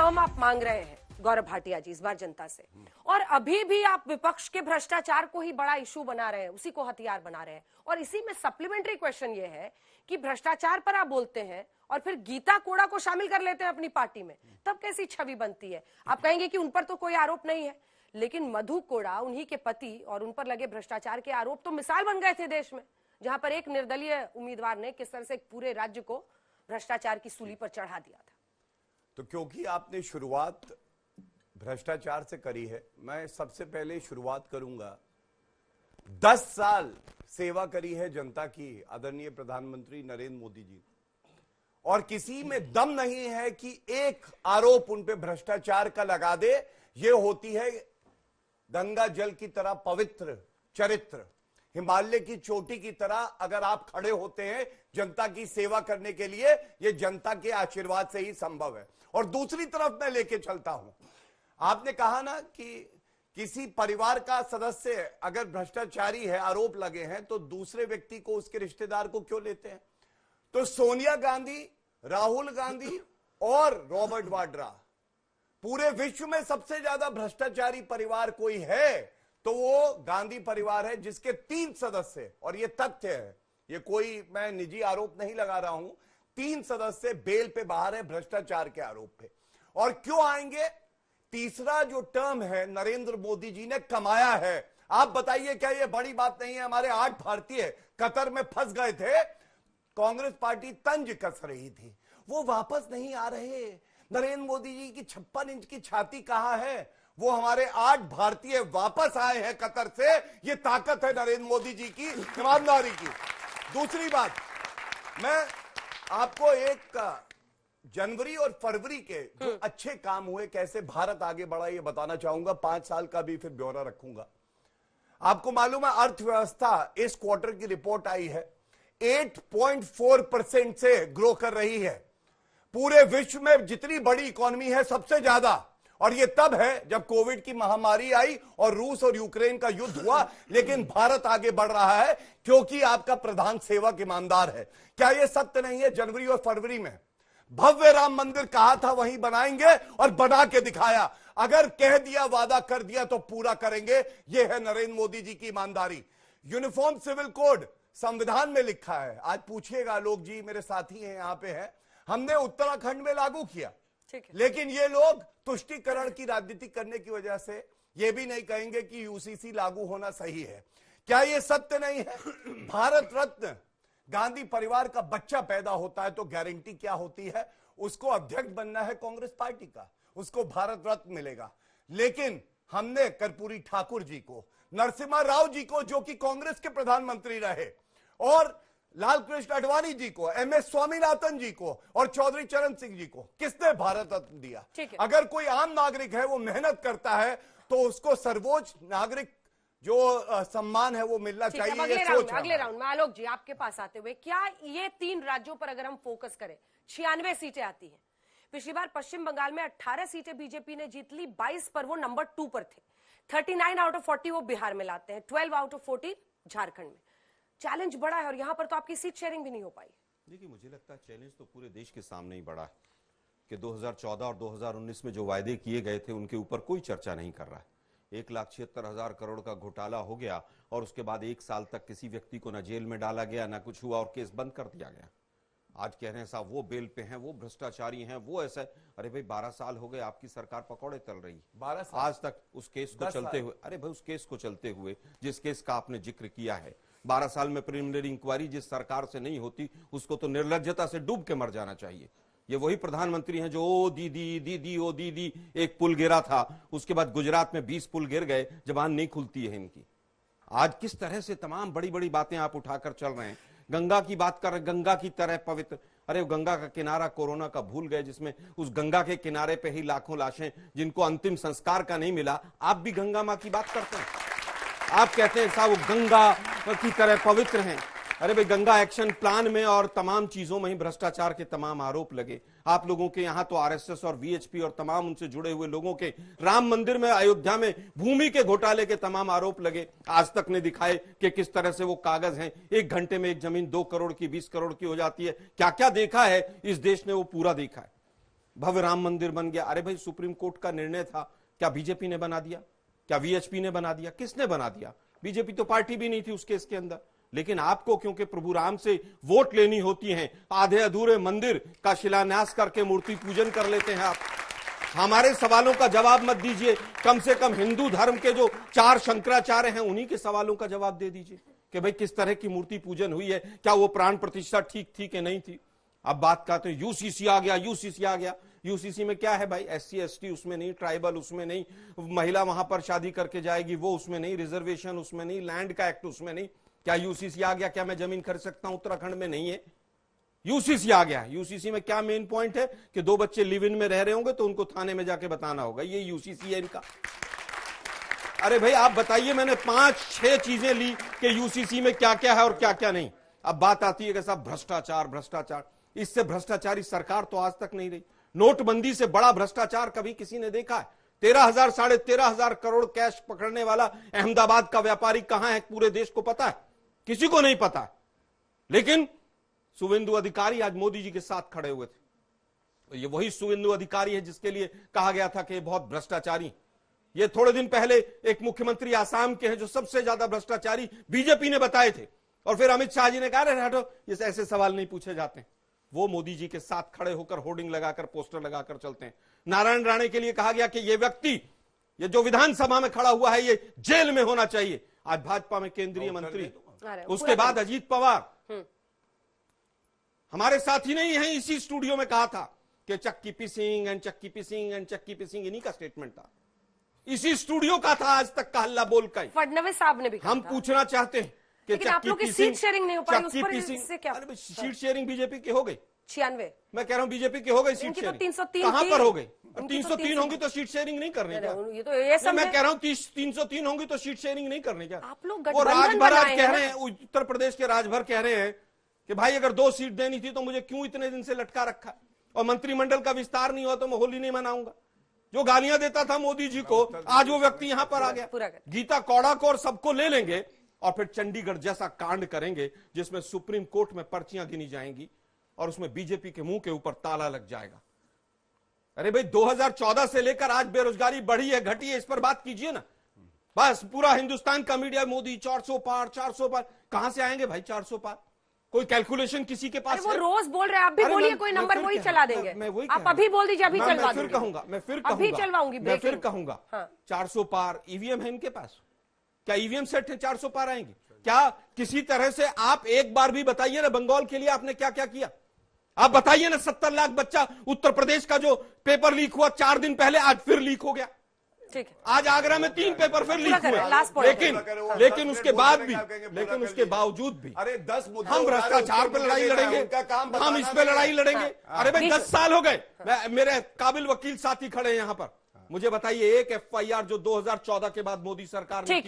Term आप मांग रहे हैं गौरव भाटिया जी इस बार जनता से, और अभी भी आप विपक्ष के भ्रष्टाचार को ही बड़ा इशू बना रहे हैं, उसी को हथियार बना रहे हैं। और इसी में सप्लीमेंट्री क्वेश्चन ये है कि भ्रष्टाचार पर आप बोलते हैं और फिर गीता कोड़ा को शामिल कर लेते हैं अपनी पार्टी में, तब कैसी छवि बनती है? आप कहेंगे कि उन पर तो कोई आरोप नहीं है, लेकिन मधु कोड़ा, उन्हीं के पति, और उन पर लगे भ्रष्टाचार के आरोप तो मिसाल बन गए थे देश में, जहां पर एक निर्दलीय उम्मीदवार ने किस तरह से पूरे राज्य को भ्रष्टाचार की सूली पर चढ़ा दिया था। तो क्योंकि आपने शुरुआत भ्रष्टाचार से करी है, मैं सबसे पहले शुरुआत करूंगा। 10 साल सेवा करी है जनता की आदरणीय प्रधानमंत्री नरेंद्र मोदी जी, और किसी में दम नहीं है कि एक आरोप उन पे भ्रष्टाचार का लगा दे। ये होती है गंगा जल की तरह पवित्र चरित्र, हिमालय की चोटी की तरह अगर आप खड़े होते हैं जनता की सेवा करने के लिए, ये जनता के आशीर्वाद से ही संभव है। और दूसरी तरफ मैं लेके चलता हूं, आपने कहा ना कि किसी परिवार का सदस्य अगर भ्रष्टाचारी है, आरोप लगे हैं, तो दूसरे व्यक्ति को, उसके रिश्तेदार को क्यों लेते हैं? तो सोनिया गांधी, राहुल गांधी और रॉबर्ट वाड्रा, पूरे विश्व में सबसे ज्यादा भ्रष्टाचारी परिवार कोई है तो वो गांधी परिवार है, जिसके 3 सदस्य, और ये तथ्य है, ये कोई मैं निजी आरोप नहीं लगा रहा हूं, 3 सदस्य बेल पे बाहर है भ्रष्टाचार के आरोप पे। और क्यों आएंगे? तीसरा जो टर्म है नरेंद्र मोदी जी ने कमाया है। आप बताइए, क्या ये बड़ी बात नहीं है? हमारे 8 भारतीय कतर में फंस गए थे, कांग्रेस पार्टी तंज कस रही थी, वो वापस नहीं आ रहे। नरेंद्र मोदी जी की 56 इंच की छाती कहां है? वो हमारे 8 भारतीय वापस आए हैं कतर से। ये ताकत है नरेंद्र मोदी जी की ईमानदारी की। दूसरी बात, मैं आपको एक जनवरी और फरवरी के जो अच्छे काम हुए, कैसे भारत आगे बढ़ा, ये बताना चाहूंगा। 5 साल का भी फिर ब्यौरा रखूंगा। आपको मालूम है अर्थव्यवस्था इस क्वार्टर की रिपोर्ट आई है 8.4% से ग्रो कर रही है। पूरे विश्व में जितनी बड़ी इकोनॉमी है सबसे ज्यादा, और ये तब है जब कोविड की महामारी आई और रूस और यूक्रेन का युद्ध हुआ। लेकिन भारत आगे बढ़ रहा है क्योंकि आपका प्रधान सेवक ईमानदार है। क्या ये सत्य नहीं है? जनवरी और फरवरी में भव्य राम मंदिर कहा था वहीं बनाएंगे, और बना के दिखाया। अगर कह दिया, वादा कर दिया तो पूरा करेंगे। यह है नरेंद्र मोदी जी की ईमानदारी। यूनिफॉर्म सिविल कोड संविधान में लिखा है। आज पूछिएगा लोग, जी मेरे साथी हैं यहां पे हैं, हमने उत्तराखंड में लागू किया, लेकिन ये लोग तुष्टीकरण की राजनीति करने की वजह से ये भी नहीं कहेंगे कि यूसीसी लागू होना सही है। क्या ये सत्य नहीं है? भारत रत्न गांधी परिवार का बच्चा पैदा होता है तो गारंटी क्या होती है? उसको अध्यक्ष बनना है कांग्रेस पार्टी का, उसको भारत रत्न मिलेगा। लेकिन हमने कर्पूरी ठाकुर जी को, नरसिम्हा राव जी को जो कि कांग्रेस के प्रधानमंत्री रहे, और लाल कृष्ण आडवाणी जी को, एमएस स्वामीनाथन जी को और चौधरी चरण सिंह जी को किसने भारत रत्न दिया? अगर कोई आम नागरिक है, वो मेहनत करता है, तो उसको सर्वोच्च नागरिक जो सम्मान है वो मिलना चाहिए। अगले राउंड में आलोक जी आपके पास आते हुए, क्या ये 3 राज्यों पर अगर हम फोकस करें, 96 सीटें आती हैं। पिछली बार पश्चिम बंगाल में 18 सीटें बीजेपी ने जीत ली, 22 पर वो नंबर 2 पर थे। 39 आउट ऑफ 40 वो बिहार में लाते हैं, 12 आउट ऑफ 40 झारखंड में। चैलेंज बड़ा है, और यहां पर तो आपकी सीट शेयरिंग भी नहीं हो पाई। देखिए, मुझे लगता है चैलेंज तो पूरे देश के सामने ही बड़ा है कि 2014 और 2019 में जो वायदे किए गए थे उनके ऊपर कोई चर्चा नहीं कर रहा है। 1,76,000 करोड़ का घोटाला हो गया, और उसके बाद 1 साल तक किसी व्यक्ति को न जेल में डाला गया, ना कुछ हुआ, और केस बंद कर दिया गया। आज कह रहे हैं साहब वो बेल पे हैं, वो भ्रष्टाचारी हैं, वो ऐसा। अरे भाई 12 साल हो गए आपकी सरकार पकौड़े तल रही, 12 साल आज तक उस केस को चलते हुए। अरे भाई उस केस को चलते हुए, जिस केस का आपने जिक्र किया है, 12 साल में प्रिलिमिनरी इंक्वायरी जिस सरकार से नहीं होती, उसको तो निर्लज्जता से डूब के मर जाना चाहिए। ये वही प्रधानमंत्री हैं जो ओ दीदी दीदी ओ दीदी, एक पुल गिरा था, उसके बाद गुजरात में 20 पुल गिर गए, जबान नहीं खुलती है इनकी। आज किस तरह से तमाम बड़ी बड़ी बातें आप उठाकर चल रहे हैं। गंगा की बात कर रहे, गंगा की तरह पवित्र। अरे गंगा का किनारा कोरोना का भूल गए, जिसमें उस गंगा के किनारे पे ही लाखों लाशें जिनको अंतिम संस्कार का नहीं मिला। आप भी गंगा मां की बात करते हैं, आप कहते हैं साहब वो गंगा की तरह पवित्र हैं। अरे भाई गंगा एक्शन प्लान में और तमाम चीजों में ही भ्रष्टाचार के तमाम आरोप लगे। आप लोगों के यहां तो आरएसएस और वीएचपी और तमाम उनसे जुड़े हुए लोगों के राम मंदिर में, अयोध्या में भूमि के घोटाले के तमाम आरोप लगे। आज तक ने दिखाए कि किस तरह से वो कागज हैं, 1 घंटे में एक जमीन 2 करोड़ की 20 करोड़ की हो जाती है। क्या क्या देखा है इस देश ने, वो पूरा देखा है। भव्य राम मंदिर बन गया। अरे भाई सुप्रीम कोर्ट का निर्णय था, क्या बीजेपी ने बना दिया? क्या वीएचपी ने बना दिया? किसने बना दिया? बीजेपी तो पार्टी भी नहीं थी उस केस के अंदर। लेकिन आपको क्योंकि प्रभु राम से वोट लेनी होती है, आधे अधूरे मंदिर का शिलान्यास करके मूर्ति पूजन कर लेते हैं आप। हमारे सवालों का जवाब मत दीजिए, कम से कम हिंदू धर्म के जो 4 शंकराचार्य हैं उन्हीं के सवालों का जवाब दे दीजिए कि भाई किस तरह की मूर्ति पूजन हुई है, क्या वो प्राण प्रतिष्ठा ठीक थी कि नहीं थी। अब बात करते हैं यूसीसी आ गया, यूसीसी आ गया। यूसीसी में क्या है भाई? एससी एसटी उसमें नहीं, ट्राइबल उसमें नहीं, महिला वहां पर शादी करके जाएगी वो उसमें नहीं, रिजर्वेशन उसमें नहीं, लैंड का एक्ट उसमें नहीं। क्या यूसीसी आ गया? क्या मैं जमीन खरीद सकता हूं? उत्तराखंड में नहीं है, यूसीसी आ गया। यूसीसी में क्या मेन पॉइंट है कि 2 बच्चे लिव इन में रह रहे होंगे तो उनको थाने में जाके बताना होगा, ये यूसीसी है इनका। अरे भाई आप बताइए, मैंने 5-6 चीजें ली कि यूसीसी में क्या क्या है और क्या क्या नहीं। अब बात आती है कि साहब भ्रष्टाचार भ्रष्टाचार, इससे भ्रष्टाचारी सरकार तो आज तक नहीं रही। नोटबंदी से बड़ा भ्रष्टाचार कभी किसी ने देखा है? 13,000 साढ़े 13,000 करोड़ कैश पकड़ने वाला अहमदाबाद का व्यापारी कहां है? पूरे देश को पता है? किसी को नहीं पता है। लेकिन शुवेंदु अधिकारी आज मोदी जी के साथ खड़े हुए थे। ये वही शुवेंदु अधिकारी है जिसके लिए कहा गया था कि ये बहुत भ्रष्टाचारी। ये थोड़े दिन पहले एक मुख्यमंत्री आसाम के हैं जो सबसे ज्यादा भ्रष्टाचारी बीजेपी ने बताए थे, और फिर अमित शाह जी ने कहा अरे हटो, ये ऐसे सवाल नहीं पूछे जाते। वो मोदी जी के साथ खड़े होकर होर्डिंग लगाकर पोस्टर लगाकर चलते हैं। नारायण राणे के लिए कहा गया कि ये व्यक्ति, ये जो विधानसभा में खड़ा हुआ है, ये जेल में होना चाहिए। आज भाजपा में केंद्रीय मंत्री, उसके बाद अजीत पवार हमारे साथी नहीं है, इसी स्टूडियो में कहा था कि चक्की पिसिंग एंड चक्की पिसिंग एंड चक्की पिसिंग, इन्हीं का स्टेटमेंट था, इसी स्टूडियो का था आज तक का हल्ला बोल का। फडणवीस साहब ने भी कहा हम था। पूछना चाहते हैं कि लेकिन आप लोग की सीट शेयरिंग नहीं हो पाई, उस पर इससे क्या? सीट शेयरिंग बीजेपी की हो गई 96। मैं कह रहा हूं बीजेपी की हो गई सीट इनकी तो शेयरिंग। 303 कहां थी। पर हो गई? इनकी 303 होंगी तो सीट शेयरिंग नहीं करने क्या? ये तो ये मैं कह रहा हूं 303 होंगी तो सीट शेयरिंग नहीं करने क्या? आप लोग वो गठबंधन राजभर आज बनाए कह हैं रहे हैं, उत्तर प्रदेश के राजभर कह रहे हैं कि भाई अगर 2 सीट देनी थी तो मुझे क्यों इतने दिन से लटका रखा, और मंत्रिमंडल का विस्तार नहीं हुआ तो मैं होली नहीं मनाऊंगा। जो गालियां देता था मोदी जी को, आज वो व्यक्ति यहां पर आ गया। गीता कौड़ा को और सबको ले लेंगे और फिर चंडीगढ़ जैसा कांड करेंगे जिसमें सुप्रीम कोर्ट में पर्चियां गिनी जाएंगी और उसमें बीजेपी के मुंह के ऊपर ताला लग जाएगा। अरे भाई 2014 से लेकर आज बेरोजगारी बढ़ी है घटी है, इस पर बात कीजिए ना। बस पूरा हिंदुस्तान का मीडिया मोदी 400 पार 400 पार, कहां से आएंगे भाई 400 पार? कोई कैलकुलेशन किसी के पास वो रोज बोल रहे हैं, आप भी बोलिए, कोई नंबर वही चला देंगे। आप अभी बोल दीजिए, अभी चलवा फिर कहूंगा, मैं फिर अभी चलवाऊंगी, मैं फिर कहूंगा। हाँ। 400 पार ईवीएम है इनके पास? क्या ईवीएम सेट है 400 पार आएंगे? क्या किसी तरह से आप एक बार भी बताइए ना, बंगाल के लिए आपने क्या क्या किया? आप बताइए ना, 70 लाख बच्चा उत्तर प्रदेश का जो पेपर लीक हुआ 4 दिन पहले, आज फिर लीक हो गया। ठीक है, आज आगरा में 3 पेपर फिर लीक हुए, लेकिन उसके बाद भी, लेकिन उसके बावजूद भी अरे 10 मुद्दे हम भ्रष्टाचार पर लड़ाई लड़ेंगे, हम इस पे लड़ाई लड़ेंगे। अरे भाई 10 साल हो गए, मेरे काबिल वकील साथी खड़े हैं यहां पर, मुझे बताइए एक FIR जो 2014 के बाद मोदी सरकार ने